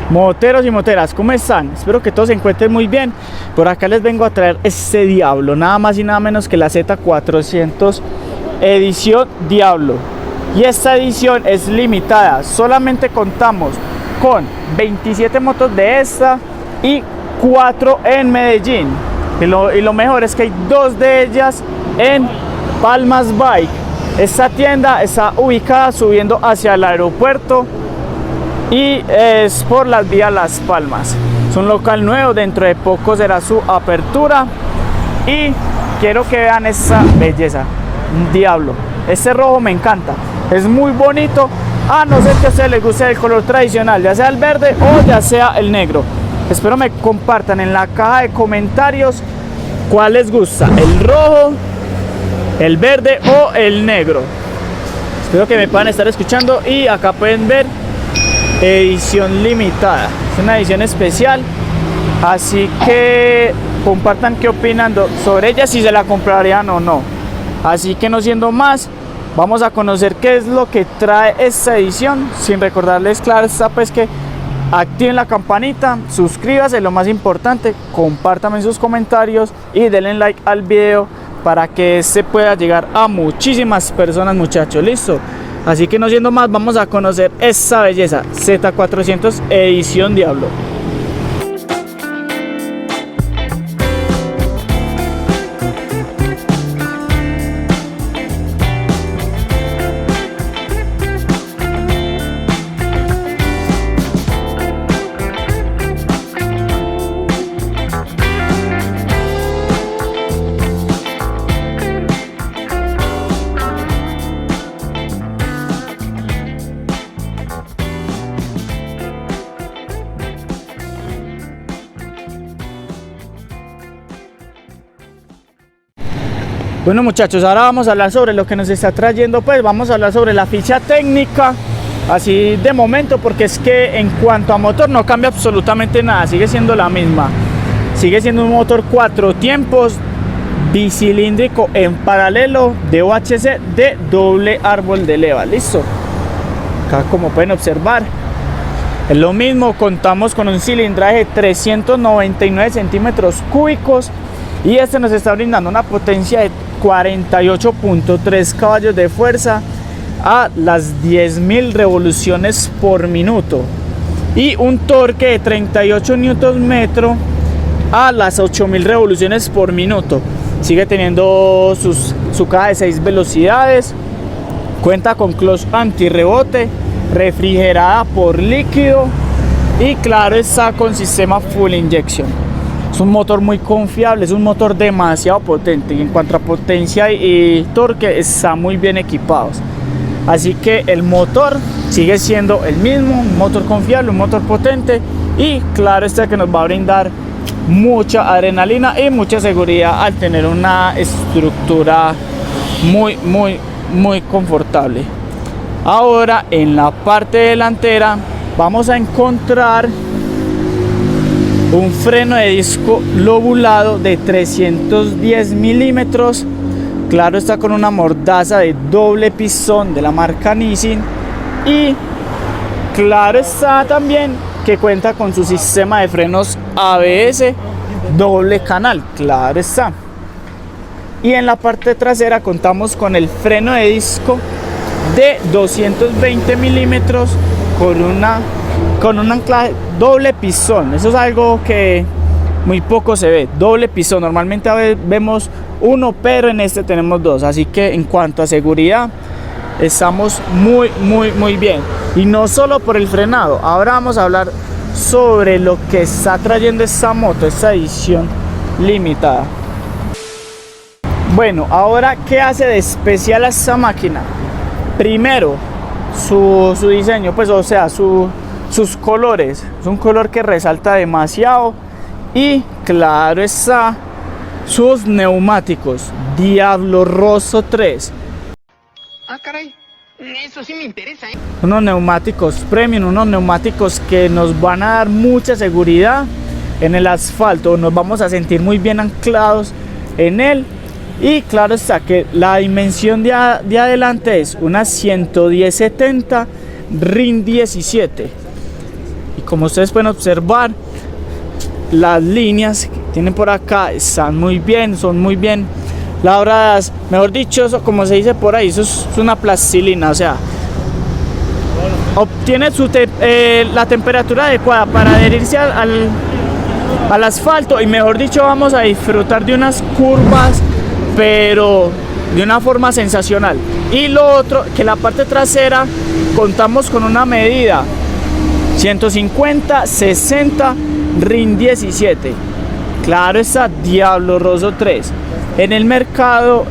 Moteros y moteras, ¿cómo están? Espero que todos se encuentren muy bien. Por acá les vengo a traer este Diablo, nada más y nada menos que la Z400 edición Diablo. Y esta edición es limitada, solamente contamos con 27 motos de esta y 4 en Medellín. Y lo mejor es que hay 2 de ellas en Palmas Bike. Esta tienda está ubicada subiendo hacia el aeropuerto y es por las vías Las Palmas. Es un local nuevo, dentro de poco será su apertura y quiero que vean esta belleza, un Diablo. Este rojo me encanta, es muy bonito, a no ser que a ustedes les guste el color tradicional, ya sea el verde o ya sea el negro. Espero me compartan en la caja de comentarios cuál les gusta, el rojo, el verde o el negro. Espero que me puedan estar escuchando. Y acá pueden ver edición limitada, es una edición especial, así que compartan qué opinan sobre ella, si se la comprarían o no. Así que no siendo más, vamos a conocer qué es lo que trae esta edición, sin recordarles, claro está, pues que activen la campanita, suscríbanse, lo más importante, compartan en sus comentarios y denle like al video para que se pueda llegar a muchísimas personas, muchachos. Listo. Así que no siendo más, vamos a conocer esta belleza, Z400 edición Diablo. Bueno, muchachos, ahora vamos a hablar sobre lo que nos está trayendo, pues vamos a hablar sobre la ficha técnica, así de momento, porque es que en cuanto a motor no cambia absolutamente nada, sigue siendo la misma, sigue siendo un motor 4 tiempos, bicilíndrico en paralelo, de OHC de doble árbol de leva. Listo, acá como pueden observar es lo mismo, contamos con un cilindraje de 399 centímetros cúbicos y este nos está brindando una potencia de 48.3 caballos de fuerza a las 10.000 revoluciones por minuto y un torque de 38 Nm a las 8.000 revoluciones por minuto. Sigue teniendo su caja de 6 velocidades, cuenta con clutch antirrebote, refrigerada por líquido y claro está con sistema full injection. Es un motor muy confiable, es un motor demasiado potente y en cuanto a potencia y torque está muy bien equipados. Así que el motor sigue siendo el mismo, un motor confiable, un motor potente y claro está que nos va a brindar mucha adrenalina y mucha seguridad al tener una estructura muy confortable. Ahora en la parte delantera vamos a encontrar un freno de disco lobulado de 310 milímetros, claro está con una mordaza de doble pistón de la marca Nissin y claro está también que cuenta con su sistema de frenos ABS doble canal, claro está. Y en la parte trasera contamos con el freno de disco de 220 milímetros con un anclaje doble pistón. Eso es algo que muy poco se ve, doble pistón. Normalmente a veces vemos uno, pero en este tenemos dos, así que en cuanto a seguridad estamos muy bien. Y no solo por el frenado, ahora vamos a hablar sobre lo que está trayendo esta moto, esta edición limitada. Bueno, ahora ¿qué hace de especial a esta máquina? Primero, su diseño, pues o sea, sus colores. Es un color que resalta demasiado y claro está sus neumáticos Diablo Rosso 3. Ah, caray, eso sí me interesa, ¿eh? Unos neumáticos premium, unos neumáticos que nos van a dar mucha seguridad en el asfalto, nos vamos a sentir muy bien anclados en él. Y claro está que la dimensión de adelante es una 110/70 RIN 17. Y como ustedes pueden observar, las líneas que tienen por acá están muy bien, son muy bien labradas, mejor dicho, eso, como se dice por ahí, eso es una plastilina, o sea, obtiene la temperatura adecuada para adherirse al asfalto, y mejor dicho, vamos a disfrutar de unas curvas, pero de una forma sensacional. Y lo otro, que la parte trasera contamos con una medida 150/60 RIN 17. Claro está, Diablo Rosso 3. En el mercado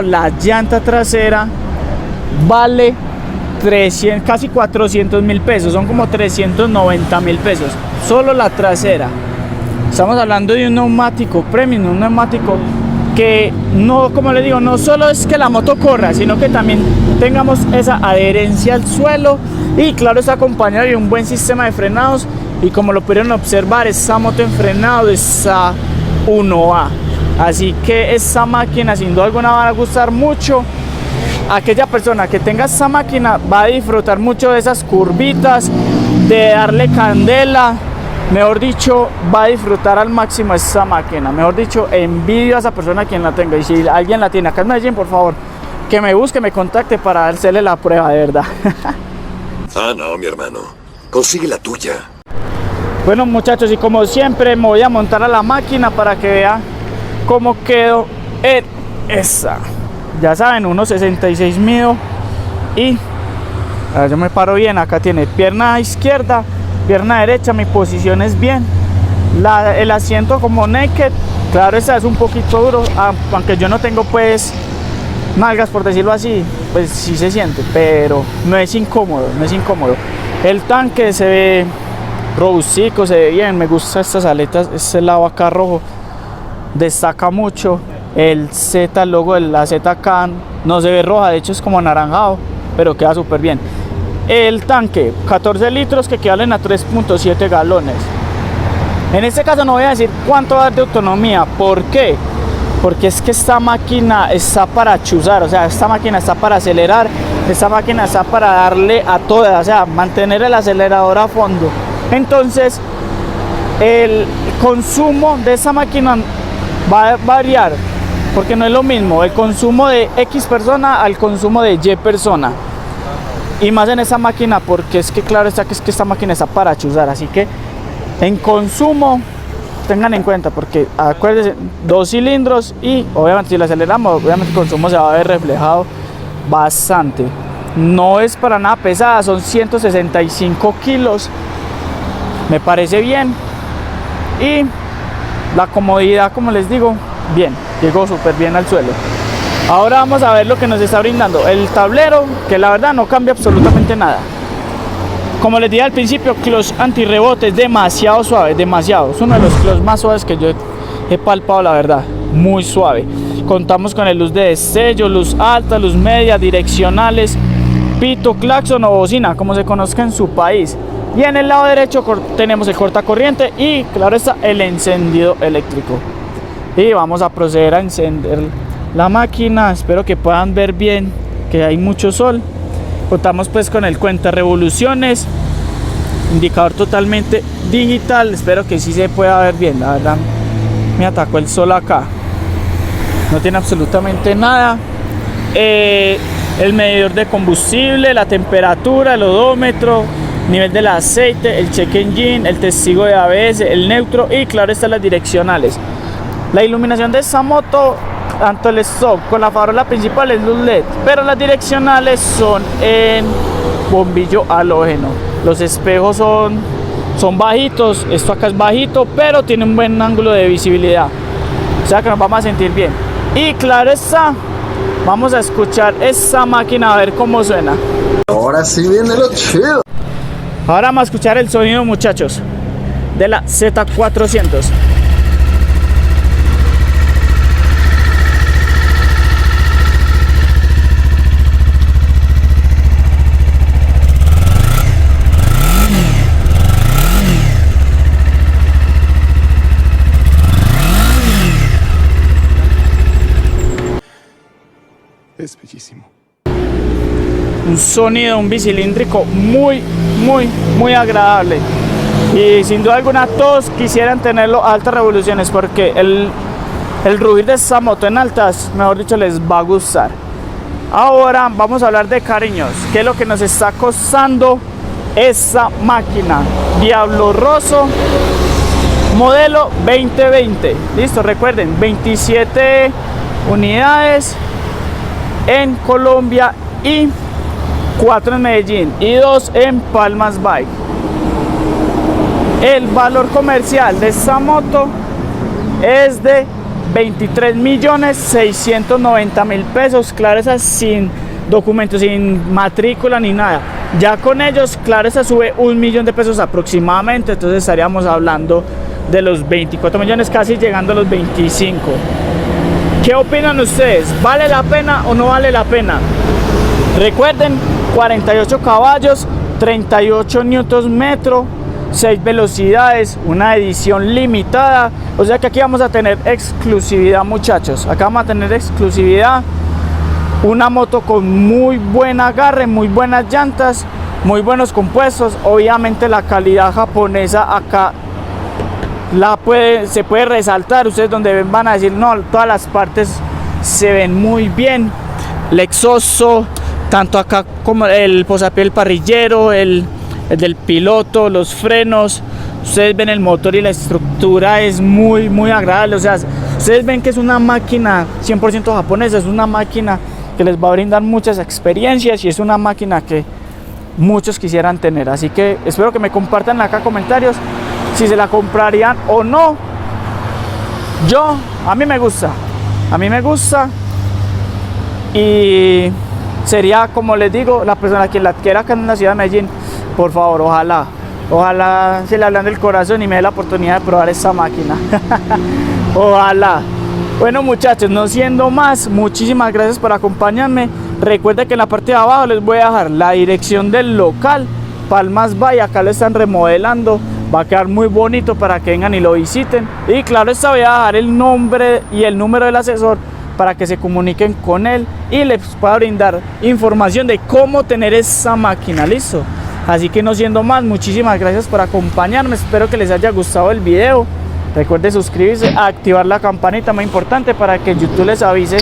la llanta trasera vale 300, casi 400.000 pesos, son como 390.000 pesos, solo la trasera. Estamos hablando de un neumático premium, un neumático que no, como les digo, no solo es que la moto corra, sino que también tengamos esa adherencia al suelo, y claro, está acompañado de un buen sistema de frenados, y como lo pudieron observar, esta moto en frenado está 1A, así que esta máquina sin duda alguna va a gustar mucho. Aquella persona que tenga esta máquina va a disfrutar mucho de esas curvitas, de darle candela. Mejor dicho, va a disfrutar al máximo esta máquina. Mejor dicho, envidio a esa persona quien la tenga. Y si alguien la tiene acá en Medellín, por favor, que me busque, me contacte para hacerle la prueba, de verdad. Ah, no, mi hermano. Consigue la tuya. Bueno, muchachos, y como siempre, me voy a montar a la máquina para que vean cómo quedo en esa. Ya saben, 1.66 mido. Y a ver, yo me paro bien. Acá tiene pierna izquierda, pierna derecha, mi posición es bien. El asiento como naked, claro, esta es un poquito duro, aunque yo no tengo pues nalgas, por decirlo así, pues sí se siente, pero no es incómodo, no es incómodo. El tanque se ve robustico, se ve bien, me gustan estas aletas, este lado acá rojo destaca mucho. El Z, el logo de la ZK no se ve roja, de hecho es como anaranjado, pero queda súper bien. El tanque, 14 litros que equivalen a 3.7 galones. En este caso no voy a decir cuánto va a dar de autonomía. ¿Por qué? Porque es que esta máquina está para chuzar, o sea, esta máquina está para acelerar, esta máquina está para darle a toda, o sea, mantener el acelerador a fondo. Entonces, el consumo de esta máquina va a variar, porque no es lo mismo el consumo de X persona al consumo de Y persona. Y más en esa máquina, porque es que claro está que es que esta máquina está para chuzar, así que en consumo tengan en cuenta, porque acuérdense, 2 cilindros, y obviamente si lo aceleramos, obviamente el consumo se va a ver reflejado bastante. No es para nada pesada, son 165 kilos, me parece bien. Y la comodidad, como les digo, bien, llegó súper bien al suelo. Ahora vamos a ver lo que nos está brindando el tablero, que la verdad no cambia absolutamente nada. Como les dije al principio, clutch antirrebote es demasiado suave, demasiado. Es uno de los clutch más suaves que yo he palpado, la verdad, muy suave. Contamos con el luz de destello, luz alta, luz media, direccionales, pito, claxon o bocina, como se conozca en su país. Y en el lado derecho tenemos el cortacorriente y claro está el encendido eléctrico. Y vamos a proceder a encender la máquina. Espero que puedan ver bien que hay mucho sol. Contamos pues con el cuenta revoluciones, indicador totalmente digital. Espero que sí se pueda ver bien, la verdad me atacó el sol acá, no tiene absolutamente nada. El medidor de combustible, la temperatura, el odómetro, nivel del aceite, el check engine, el testigo de ABS, el neutro y claro están las direccionales. La iluminación de esta moto, tanto el stop con la farola principal es luz LED, pero las direccionales son en bombillo halógeno. Los espejos son bajitos, esto acá es bajito, pero tiene un buen ángulo de visibilidad, o sea que nos vamos a sentir bien. Y claro está, vamos a escuchar esta máquina a ver cómo suena. Ahora sí viene lo chido. Ahora vamos a escuchar el sonido, muchachos, de la Z400. Es bellísimo. Un sonido, un bicilíndrico muy agradable. Y sin duda alguna todos quisieran tenerlo a altas revoluciones, porque el rugir de esta moto en altas, mejor dicho, les va a gustar. Ahora vamos a hablar de cariños, que es lo que nos está costando esta máquina. Diablo Rosso, modelo 2020. Listo, recuerden, 27 unidades en Colombia y 4 en Medellín y 2 en Palmas Bike. El valor comercial de esta moto es de 23.690.000 pesos, claro, esa sin documentos, sin matrícula ni nada. Ya con ellos, claro, esa sube 1 millón de pesos aproximadamente, entonces estaríamos hablando de los 24 millones, casi llegando a los 25. ¿Qué opinan ustedes? ¿Vale la pena o no vale la pena? Recuerden, 48 caballos, 38 newton metro, 6 velocidades, una edición limitada. O sea que aquí vamos a tener exclusividad, muchachos. Acá vamos a tener exclusividad. Una moto con muy buen agarre, muy buenas llantas, muy buenos compuestos. Obviamente la calidad japonesa acá se puede resaltar. Ustedes donde ven van a decir, no, todas las partes se ven muy bien. El exhausto, tanto acá como el posapié del parrillero, el del piloto, los frenos. Ustedes ven el motor y la estructura es muy agradable. O sea, ustedes ven que es una máquina 100% japonesa, es una máquina que les va a brindar muchas experiencias y es una máquina que muchos quisieran tener. Así que espero que me compartan acá comentarios si se la comprarían o no. A mí me gusta y sería, como les digo, la persona que la adquiera acá en la ciudad de Medellín, por favor, ojalá se le hablan del corazón y me dé la oportunidad de probar esta máquina. Ojalá. Bueno, muchachos, no siendo más, muchísimas gracias por acompañarme. Recuerden que en la parte de abajo les voy a dejar la dirección del local, Palmas Bike. Acá lo están remodelando, va a quedar muy bonito para que vengan y lo visiten. Y claro, esta voy a dejar el nombre y el número del asesor para que se comuniquen con él y les pueda brindar información de cómo tener esa máquina. Listo. Así que no siendo más, muchísimas gracias por acompañarme. Espero que les haya gustado el video. Recuerden suscribirse, activar la campanita, muy importante, para que YouTube les avise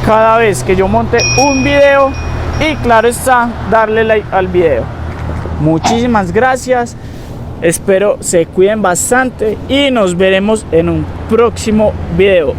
cada vez que yo monte un video. Y claro está, darle like al video. Muchísimas gracias. Espero se cuiden bastante y nos veremos en un próximo video.